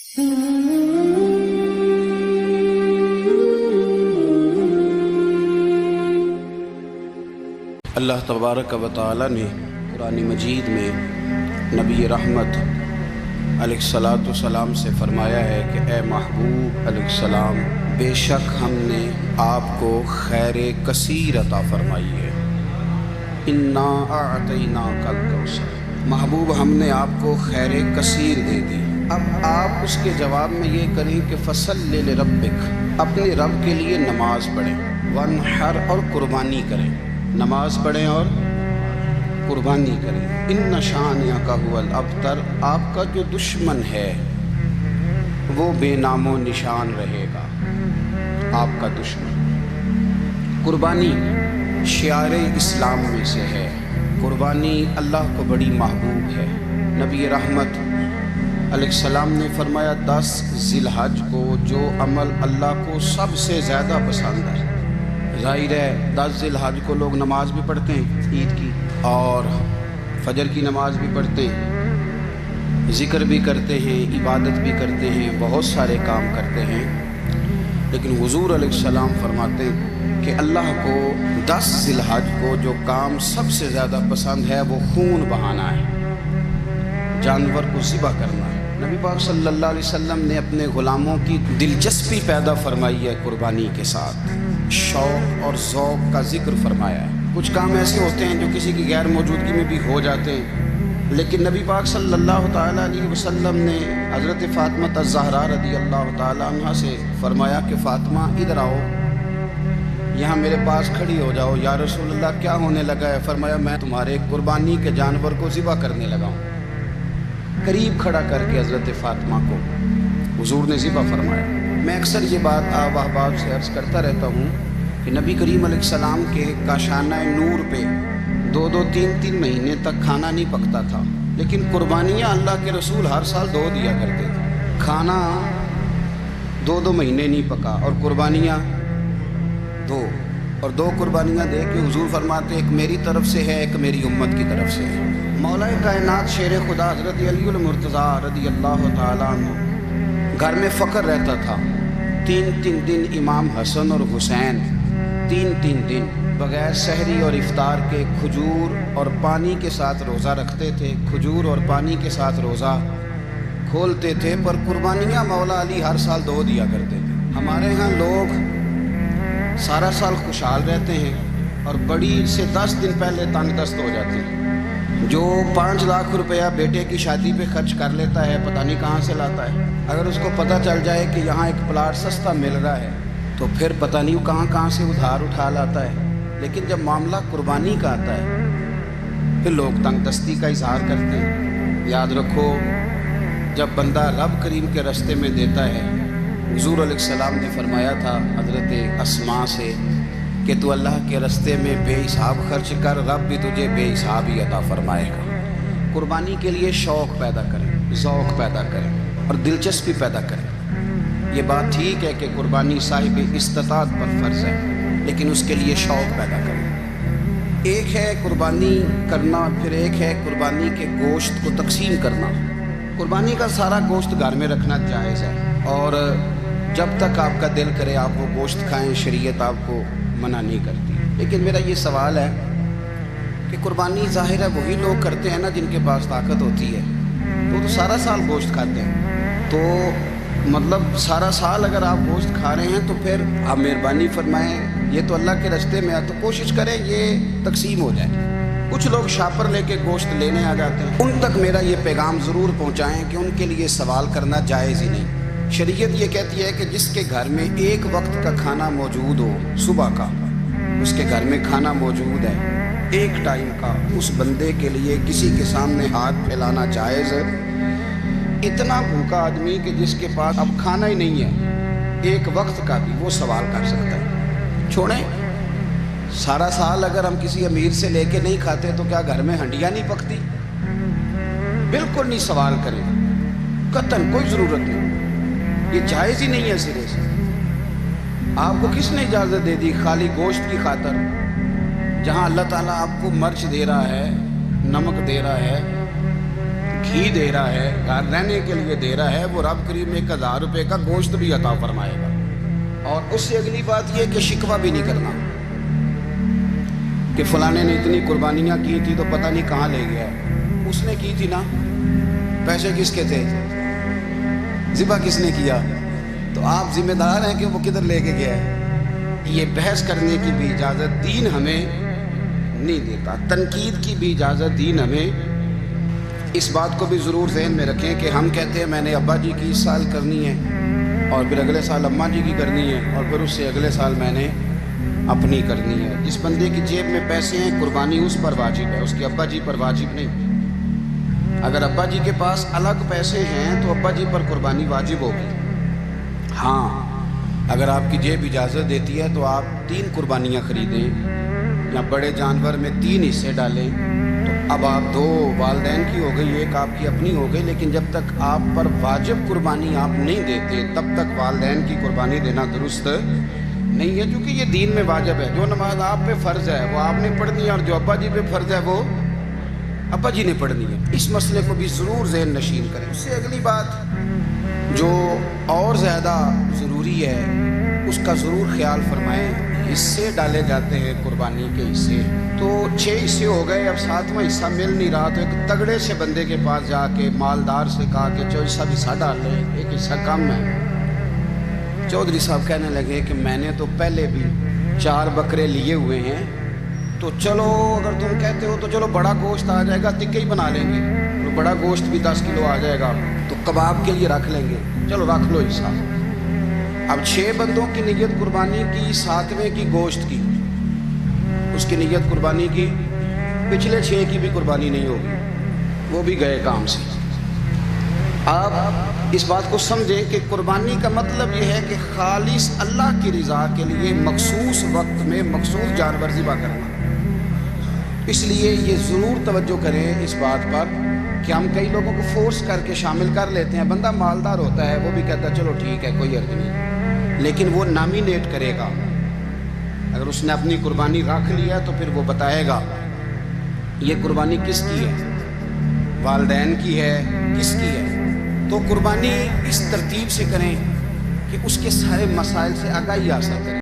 اللہ تبارک و تعالی نے قرآن مجید میں نبی رحمت علیہ الصلاۃ والسلام سے فرمایا ہے کہ اے محبوب علیہ السلام، بے شک ہم نے آپ کو خیر کثیر عطا فرمائی ہے۔ انا اعطیناک الکوثر، محبوب ہم نے آپ کو خیر کثیر دے دی۔ اب آپ اس کے جواب میں یہ کریں کہ فصلی لربک، اپنے رب کے لیے نماز پڑھیں، وانحر اور قربانی کریں، نماز پڑھیں اور قربانی کریں۔ ان شانئک ھو الابتر، آپ کا جو دشمن ہے وہ بے نام و نشان رہے گا، آپ کا دشمن۔ قربانی شعار اسلام میں سے ہے، قربانی اللہ کو بڑی محبوب ہے۔ نبی رحمت علیہ السلام نے فرمایا 10 ذی الحج کو جو عمل اللہ کو سب سے زیادہ پسند ہے، ظاہر ہے 10 ذی الحج کو لوگ نماز بھی پڑھتے ہیں عید کی، اور فجر کی نماز بھی پڑھتے ہیں، ذکر بھی کرتے ہیں، عبادت بھی کرتے ہیں، بہت سارے کام کرتے ہیں، لیکن حضور علیہ السلام فرماتے ہیں کہ اللہ کو 10 ذی الحج کو جو کام سب سے زیادہ پسند ہے وہ خون بہانا ہے، جانور کو ذبح کرنا ہے۔ نبی پاک صلی اللہ علیہ وسلم نے اپنے غلاموں کی دلچسپی پیدا فرمائی ہے قربانی کے ساتھ، شوق اور ذوق کا ذکر فرمایا ہے۔ کچھ کام ایسے ہوتے ہیں جو کسی کی غیر موجودگی میں بھی ہو جاتے ہیں، لیکن نبی پاک صلی اللہ تعالیٰ علیہ وسلم نے حضرت فاطمہ الزہرا رضی اللہ تعالیٰ عنہ سے فرمایا کہ فاطمہ ادھر آؤ، یہاں میرے پاس کھڑی ہو جاؤ۔ یا رسول اللہ کیا ہونے لگا ہے؟ فرمایا میں تمہارے قربانی کے جانور کو ذبح کرنے لگا ہوں۔ قریب کھڑا کر کے حضرت فاطمہ کو حضور نے ذبح فرمایا۔ میں اکثر یہ بات آپ احباب سے عرض کرتا رہتا ہوں کہ نبی کریم علیہ السلام کے کاشانہ نور پہ 2 3 مہینے تک کھانا نہیں پکتا تھا، لیکن قربانیاں اللہ کے رسول ہر سال 2 دیا کرتے تھے۔ کھانا 2 مہینے نہیں پکا اور قربانیاں 2، اور 2 قربانیاں دے کے حضور فرماتے ایک میری طرف سے ہے، ایک میری امت کی طرف سے ہے۔ مولا کائنات شیر خدا حضرت علی المرتضیٰ رضی اللہ تعالیٰ عنہ گھر میں فقر رہتا تھا۔ 3 دن امام حسن اور حسین 3 دن بغیر سحری اور افطار کے کھجور اور پانی کے ساتھ روزہ رکھتے تھے، کھجور اور پانی کے ساتھ روزہ کھولتے تھے، پر قربانیاں مولا علی ہر سال 2 دیا کرتے تھے۔ ہمارے ہاں لوگ سارا سال خوشحال رہتے ہیں اور بڑی سے 10 دن پہلے تنگ دست ہو جاتے ہیں۔ جو 5 لاکھ روپیہ بیٹے کی شادی پہ خرچ کر لیتا ہے پتہ نہیں کہاں سے لاتا ہے، اگر اس کو پتہ چل جائے کہ یہاں ایک پلاٹ سستا مل رہا ہے تو پھر پتہ نہیں کہاں سے ادھار اٹھا لاتا ہے۔ لیکن جب معاملہ قربانی کا آتا ہے پھر لوگ تنگ دستی کا اظہار کرتے ہیں۔ یاد رکھو جب بندہ رب کریم کے راستے میں دیتا ہے، حضور علیہ السلام نے فرمایا تھا حضرت اسماء سے کہ تو اللہ کے راستے میں بے حساب خرچ کر، رب بھی تجھے بے حساب ہی عطا فرمائے گا۔ قربانی کے لیے شوق پیدا کریں، ذوق پیدا کریں اور دلچسپی پیدا کریں۔ یہ بات ٹھیک ہے کہ قربانی صاحب استطاعت پر فرض ہے، لیکن اس کے لیے شوق پیدا کریں۔ ایک ہے قربانی کرنا، پھر ایک ہے قربانی کے گوشت کو تقسیم کرنا۔ قربانی کا سارا گوشت گھر میں رکھنا جائز ہے، اور جب تک آپ کا دل کرے آپ وہ گوشت کھائیں، شریعت آپ کو منع نہیں کرتی۔ لیکن میرا یہ سوال ہے کہ قربانی ظاہر ہے وہی لوگ کرتے ہیں نا جن کے پاس طاقت ہوتی ہے، تو سارا سال گوشت کھاتے ہیں، تو مطلب سارا سال اگر آپ گوشت کھا رہے ہیں تو پھر آپ مہربانی فرمائیں، یہ تو اللہ کے راستے میں ہے تو کوشش کریں یہ تقسیم ہو جائے۔ کچھ لوگ شاپر لے کے گوشت لینے آ جاتے ہیں، ان تک میرا یہ پیغام ضرور پہنچائیں کہ ان کے لیے سوال کرنا جائز ہی نہیں۔ شریعت یہ کہتی ہے کہ جس کے گھر میں ایک وقت کا کھانا موجود ہو، صبح کا اس کے گھر میں کھانا موجود ہے ایک ٹائم کا، اس بندے کے لیے کسی کے سامنے ہاتھ پھیلانا جائز ہے۔ اتنا بھوکا آدمی کہ جس کے پاس اب کھانا ہی نہیں ہے، ایک وقت کا بھی وہ سوال کر سکتا ہے۔ چھوڑیں، سارا سال اگر ہم کسی امیر سے لے کے نہیں کھاتے تو کیا گھر میں ہنڈیاں نہیں پکتی؟ بالکل نہیں سوال کریں، قطعاً کوئی ضرورت نہیں، یہ جائز ہی نہیں ہے سرے سے۔ آپ کو کس نے اجازت دے دی خالی گوشت کی خاطر؟ جہاں اللہ تعالیٰ آپ کو مرچ دے رہا ہے، نمک دے رہا ہے، گھی دے رہا ہے، گھر رہنے کے لیے دے رہا ہے، وہ رب کریم 1000 روپے کا گوشت بھی عطا فرمائے گا۔ اور اس سے اگلی بات یہ کہ شکوہ بھی نہیں کرنا کہ فلانے نے اتنی قربانیاں کی تھی تو پتہ نہیں کہاں لے گیا ہے۔ اس نے کی تھی نا، پیسے کس کے تھے، ذبح کس نے کیا، تو آپ ذمہ دار ہیں کہ وہ کدھر لے کے گیا ہے۔ یہ بحث کرنے کی بھی اجازت دین ہمیں نہیں دیتا، تنقید کی بھی اجازت دین ہمیں۔ اس بات کو بھی ضرور ذہن میں رکھیں کہ ہم کہتے ہیں میں نے ابا جی کی اس سال کرنی ہے، اور پھر اگلے سال اماں جی کی کرنی ہے، اور پھر اس سے اگلے سال میں نے اپنی کرنی ہے۔ جس بندے کی جیب میں پیسے ہیں قربانی اس پر واجب ہے، اس کے ابا جی پر واجب نہیں۔ اگر ابا جی کے پاس الگ پیسے ہیں تو ابا جی پر قربانی واجب ہوگی۔ ہاں، اگر آپ کی جیب اجازت دیتی ہے تو آپ 3 قربانیاں خریدیں یا بڑے جانور میں 3 حصے ڈالیں، تو اب آپ 2 والدین کی ہو گئی، 1 آپ کی اپنی ہو گئی۔ لیکن جب تک آپ پر واجب قربانی آپ نہیں دیتے تب تک والدین کی قربانی دینا درست نہیں ہے، کیونکہ یہ دین میں واجب ہے۔ جو نماز آپ پہ فرض ہے وہ آپ نے پڑھنی ہے، اور جو ابا جی پہ فرض ہے وہ ابا جی نے پڑھنی ہے۔ اس مسئلے کو بھی ضرور ذہن نشین کریں۔ اس سے اگلی بات جو اور زیادہ ضروری ہے اس کا ضرور خیال فرمائیں۔ حصے ڈالے جاتے ہیں قربانی کے حصے، تو 6 حصے ہو گئے، اب 7واں حصہ مل نہیں رہا، تو ایک تگڑے سے بندے کے پاس جا کے مالدار سے کہا کہ چوہدری صاحب حصہ ڈال لیں، ایک حصہ کم ہے۔ چودھری صاحب کہنے لگے کہ میں نے تو پہلے بھی 4 بکرے لیے ہوئے ہیں، تو چلو اگر تم کہتے ہو تو چلو بڑا گوشت آ جائے گا، تکے ہی بنا لیں گے، تو بڑا گوشت بھی 10 کلو آ جائے گا، تو کباب کے لیے رکھ لیں گے، چلو رکھ لو حصہ۔ اب 6 بندوں کی نیت قربانی کی، 7ویں کی گوشت کی، اس کی نیت قربانی کی، پچھلے 6 کی بھی قربانی نہیں ہوگی، وہ بھی گئے کام سے۔ آپ اس بات کو سمجھیں کہ قربانی کا مطلب یہ ہے کہ خالص اللہ کی رضا کے لیے مخصوص وقت میں مخصوص جانور ذبح کرنا۔ اس لیے یہ ضرور توجہ کریں اس بات پر کہ ہم کئی لوگوں کو فورس کر کے شامل کر لیتے ہیں۔ بندہ مالدار ہوتا ہے، وہ بھی کہتا ہے چلو ٹھیک ہے کوئی حرج نہیں، لیکن وہ نامینیٹ کرے گا۔ اگر اس نے اپنی قربانی رکھ لیا تو پھر وہ بتائے گا یہ قربانی کس کی ہے، والدین کی ہے، کس کی ہے۔ تو قربانی اس ترتیب سے کریں کہ اس کے سارے مسائل سے آگاہی حاصل کریں۔